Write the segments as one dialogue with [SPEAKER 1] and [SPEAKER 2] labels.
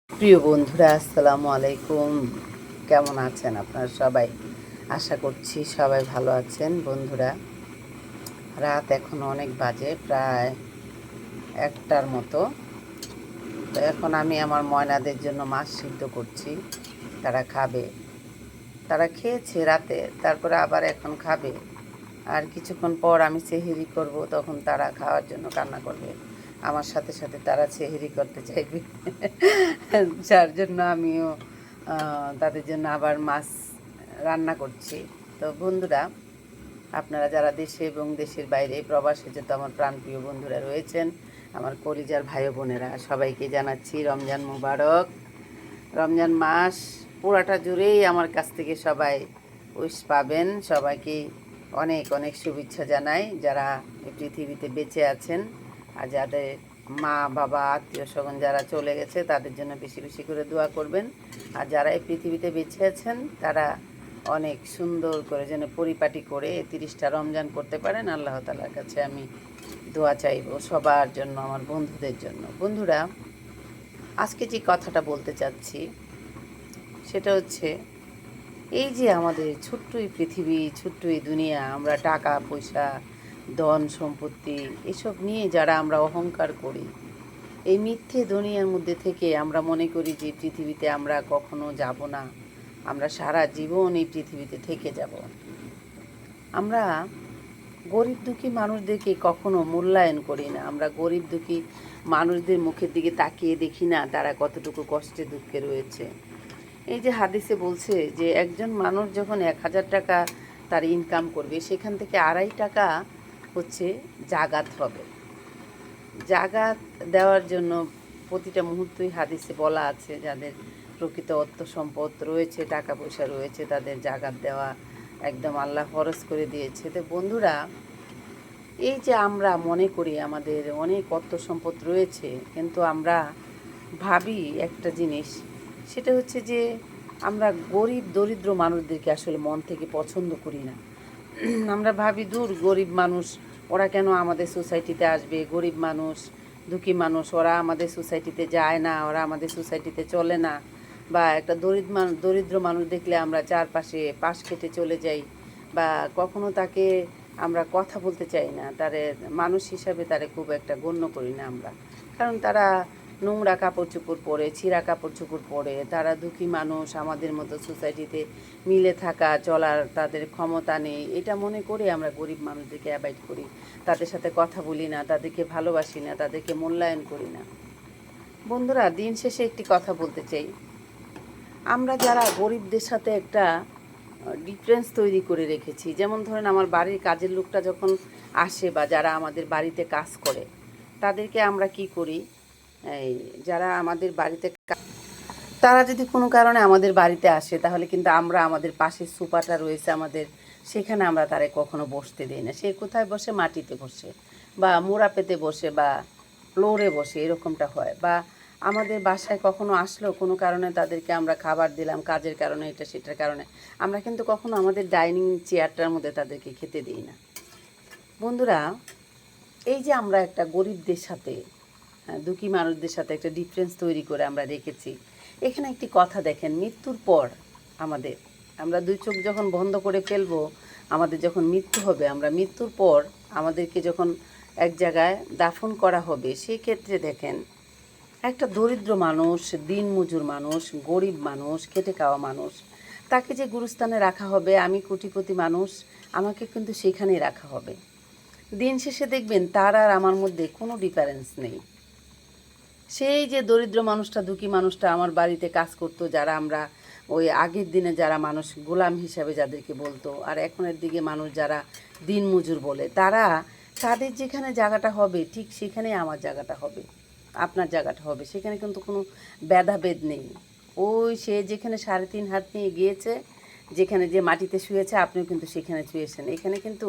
[SPEAKER 1] প্রিয় বন্ধুরা, আসসালামু আলাইকুম। কেমন আছেন আপনারা সবাই? আশা করছি সবাই ভালো আছেন। বন্ধুরা, রাত এখন অনেক বাজে, প্রায় 1টার মতো। তো এখন আমি আমার ময়নাদের জন্য মাছ সিদ্ধ করছি, তারা খাবে। তারা খেয়েছে রাতে, তারপরে আবার এখন খাবে। আর কিছুক্ষণ পর আমি সেহরি করব, তখন তারা খাওয়ার জন্য কান্না করবে। আমার সাথে সাথে তারা সেহরি করতে চাইবে। যার জন্য আমিও তাদের জন্য আবার মাছ রান্না করছি। তো বন্ধুরা, আপনারা যারা দেশে এবং দেশের বাইরে প্রবাসে যত আমার প্রাণপ্রিয় বন্ধুরা রয়েছেন, আমার কলিজার ভাই বোনেরা, সবাইকে জানাচ্ছি রমজান মুবারক। রমজান মাস পুরাটা জুড়েই আমার কাছ থেকে সবাই উইশ পাবেন। সবাইকে অনেক অনেক শুভেচ্ছা জানাই, যারা এই পৃথিবীতে বেঁচে আছেন। আর যাদের মা বাবা আত্মীয় স্বজন যারা চলে গেছে, তাদের জন্য বেশি বেশি করে দোয়া করবেন। আর যারা এই পৃথিবীতে বেঁচে আছেন, তারা অনেক সুন্দর করে যেন পরিপাটি করে 30টা রমজান করতে পারেন। আল্লাহ তাআলার কাছে আমি দোয়া চাইব সবার জন্য, আমার বন্ধুদের জন্য। বন্ধুরা, আজকে যে কথাটা বলতে চাচ্ছি সেটা হচ্ছে, এই যে আমাদের ছোট্ট এই পৃথিবী, ছোট্ট এই দুনিয়া, আমরা টাকা পয়সা, ধন সম্পত্তি এসব নিয়ে যারা আমরা অহংকার করি, এই মিথ্যে দুনিয়ার মধ্যে থেকে আমরা মনে করি যে পৃথিবীতে আমরা কখনো যাব না, আমরা সারা জীবন এই পৃথিবীতে থেকে যাব। আমরা গরিব দুঃখী মানুষদেরকে কখনো মূল্যায়ন করি না। আমরা গরিব দুঃখী মানুষদের মুখের দিকে তাকিয়ে দেখি না তারা কতটুকু কষ্টে দুঃখে রয়েছে। এই যে হাদিসে বলছে যে একজন মানুষ যখন 1,000 টাকা তার ইনকাম করবে, সেখান থেকে 2.5 টাকা হচ্ছে জাগাত হবে। জাগাত দেওয়ার জন্য প্রতিটা মুহূর্তই হাদিসে বলা আছে, যাদের প্রকৃত অর্থ সম্পদ রয়েছে, টাকা পয়সা রয়েছে, তাদের জাগাত দেওয়া একদম আল্লাহ ফরজ করে দিয়েছে। তো বন্ধুরা, এই যে আমরা মনে করি আমাদের অনেক অর্থ সম্পদ রয়েছে, কিন্তু আমরা ভাবি একটা জিনিস, সেটা হচ্ছে যে আমরা গরিব দরিদ্র মানুষদেরকে আসলে মন থেকে পছন্দ করি না। আমরা ভাবি, দূর গরিব মানুষ, ওরা কেন আমাদের সোসাইটিতে আসবে? গরিব মানুষ, দুঃখী মানুষ, ওরা আমাদের সোসাইটিতে যায় না, ওরা আমাদের সোসাইটিতে চলে না। বা একটা দরিদ্র মানুষ দেখলে আমরা চারপাশে পাশ কেটে চলে যাই, বা কখনো তাকে আমরা কথা বলতে চাই না, তারে মানুষ হিসাবে তারে খুব একটা গণ্য করি না আমরা। কারণ তারা নোংরা কাপড় চোপড় পরে, ছিঁড়া কাপড় চোপড় পরে, তারা দুঃখী মানুষ, আমাদের মতো সোসাইটিতে মিলে থাকা চলার তাদের ক্ষমতা নেই, এটা মনে করে আমরা গরিব মানুষদেরকে অ্যাভয়েড করি, তাদের সাথে কথা বলি না, তাদেরকে ভালোবাসি না, তাদেরকে মূল্যায়ন করি না। বন্ধুরা, দিন শেষে একটি কথা বলতে চাই, আমরা যারা গরিবদের সাথে একটা ডিফারেন্স তৈরি করে রেখেছি। যেমন ধরেন, আমার বাড়ির কাজের লোকটা যখন আসে, বা যারা আমাদের বাড়িতে কাজ করে, তাদেরকে আমরা কি করি, এই যারা আমাদের বাড়িতে তারা যদি কোনো কারণে আমাদের বাড়িতে আসে, তাহলে কিন্তু আমরা আমাদের পাশের সোফাটা রয়েছে আমাদের, সেখানে আমরা তারে কখনো বসতে দিই না। সে কোথায় বসে? মাটিতে বসে, বা মোড়া পেতে বসে, বা ফ্লোরে বসে, এরকমটা হয়। বা আমাদের বাসায় কখনো আসলো কোনো কারণে, তাদেরকে আমরা খাবার দিলাম, কাজের কারণে, এটা সেটার কারণে, আমরা কিন্তু কখনো আমাদের ডাইনিং চেয়ারটার মধ্যে তাদেরকে খেতে দিই না। বন্ধুরা, এই যে আমরা একটা গরিবদের সাথে, দুঃখী মানুষদের সাথে একটা ডিফারেন্স তৈরি করে আমরা রেখেছি। এখানে একটি কথা দেখেন, মৃত্যুর পর আমাদের, আমরা দুই চোখ যখন বন্ধ করে ফেলবো, আমাদের যখন মৃত্যু হবে, আমরা মৃত্যুর পর আমাদেরকে যখন এক জায়গায় দাফন করা হবে, সেই ক্ষেত্রে দেখেন, একটা দরিদ্র মানুষ, দিনমজুর মানুষ, গরিব মানুষ, খেটে খাওয়া মানুষ, তাকে যে গুরুস্থানে রাখা হবে, আমি কোটিপতি মানুষ, আমাকে কিন্তু সেখানেই রাখা হবে। দিন শেষে দেখবেন তার আর আমার মধ্যে কোনো ডিফারেন্স নেই। সেই যে দরিদ্র মানুষটা, দুঃখী মানুষটা আমার বাড়িতে কাজ করতো, যারা আমরা ওই আগের দিনে যারা মানুষ গোলাম হিসাবে যাদেরকে বলতো, আর এখনের দিকে মানুষ যারা দিনমজুর বলে, তারা, তাদের যেখানে জায়গাটা হবে ঠিক সেখানেই আমার জায়গাটা হবে, আপনার জায়গাটা হবে। সেখানে কিন্তু কোনো ভেদাভেদ নেই। ওই সে যেখানে 3.5 হাত নিয়ে গিয়েছে, যেখানে যে মাটিতে শুয়েছে, আপনিও কিন্তু সেখানে শুয়েছেন। এখানে কিন্তু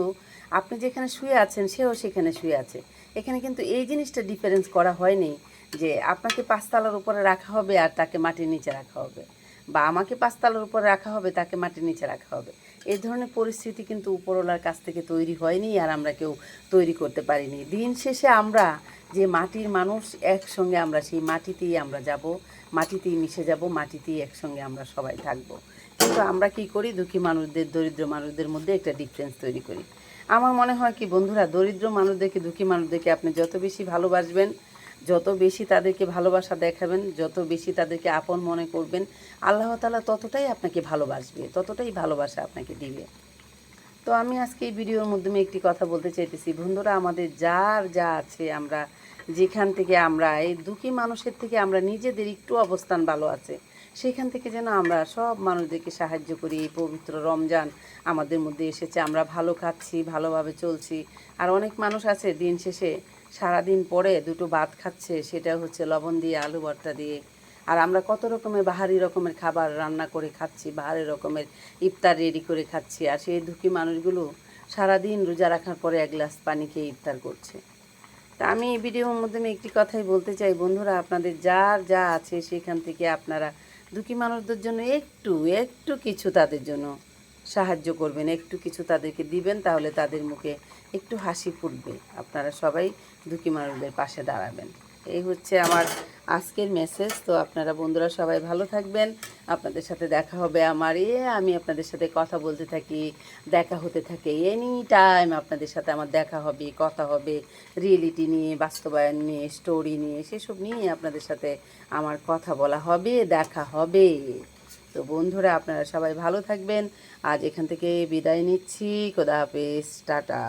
[SPEAKER 1] আপনি যেখানে শুয়ে আছেন, সেও সেখানে শুয়ে আছে। এখানে কিন্তু এই জিনিসটা ডিফারেন্স করা হয়নি যে আপনাকে 5 তলার উপরে রাখা হবে আর তাকে মাটির নিচে রাখা হবে, বা আমাকে 5 তলার উপরে রাখা হবে, তাকে মাটির নিচে রাখা হবে। এই ধরনের পরিস্থিতি কিন্তু উপরওয়ালার কাছ থেকে তৈরি হয়নি, আর আমরা কেউ তৈরি করতে পারিনি। দিন শেষে আমরা যে মাটির মানুষ, একসঙ্গে আমরা সেই মাটিতেই আমরা যাব, মাটিতেই মিশে যাব, মাটিতেই একসঙ্গে আমরা সবাই থাকব। কিন্তু আমরা কি করি, দুঃখী মানুষদের, দরিদ্র মানুষদের মধ্যে একটা ডিফারেন্স তৈরি করি। আমার মনে হয় কি বন্ধুরা, দরিদ্র মানুষদেরকে, দুঃখী মানুষদেরকে আপনি যত বেশি ভালোবাসবেন, যত বেশি তাদেরকে ভালোবাসা দেখাবেন, যত বেশি তাদেরকে আপন মনে করবেন, আল্লাহ তাআলা ততটাই আপনাকে ভালোবাসবে, ততটাই ভালোবাসা আপনাকে দিবে। তো আমি আজকে এই ভিডিওর মাধ্যমে একটি কথা বলতে চাইতেছি বন্ধুরা, আমাদের যার যা আছে, আমরা যেখান থেকে আমরা এই দুঃখী মানুষের থেকে আমরা নিজেদের একটু অবস্থান ভালো আছে, সেখান থেকে যেন আমরা সব মানুষদেরকে সাহায্য করি। এই পবিত্র রমজান আমাদের মধ্যে এসেছে, আমরা ভালো খাচ্ছি, ভালোভাবে চলছি। আর অনেক মানুষ আছে দিন শেষে সারাদিন পরে দুটো ভাত খাচ্ছে, সেটা হচ্ছে লবণ দিয়ে, আলু ভর্তা দিয়ে। আর আমরা কত রকমের বাহারি রকমের খাবার রান্না করে খাচ্ছি, বাহারি রকমের ইফতার রেডি করে খাচ্ছি। আর সেই দুঃখী মানুষগুলো সারাদিন রোজা রাখার পরে এক গ্লাস পানি খেয়ে ইফতার করছে। তা আমি এই ভিডিওর মাধ্যমে একটি কথাই বলতে চাই বন্ধুরা, আপনাদের যার যা আছে সেখান থেকে আপনারা দুঃখী মানুষদের জন্য একটু একটু কিছু তাদের জন্য সাহায্য করবেন, একটু কিছু তাদেরকে দিবেন, তাহলে তাদের মুখে একটু হাসি ফুটবে। আপনারা সবাই দুঃখী মানুষদের পাশে দাঁড়াবেন। এই হচ্ছে আমার আজকের মেসেজ। তো আপনারা বন্ধুরা সবাই ভালো থাকবেন। আপনাদের সাথে দেখা হবে আমার আমি আপনাদের সাথে কথা বলতে থাকি, দেখা হতে থাকে এনি টাইম। আপনাদের সাথে আমার দেখা হবে, কথা হবে, রিয়েলিটি নিয়ে, বাস্তবায়ন নিয়ে, স্টোরি নিয়ে, সেসব নিয়ে আপনাদের সাথে আমার কথা বলা হবে, দেখা হবে। তো বন্ধুরা আপনারা সবাই ভালো থাকবেন। আজ এখান থেকে বিদায় নিচ্ছি। খোদা হাফেজ, টাটা।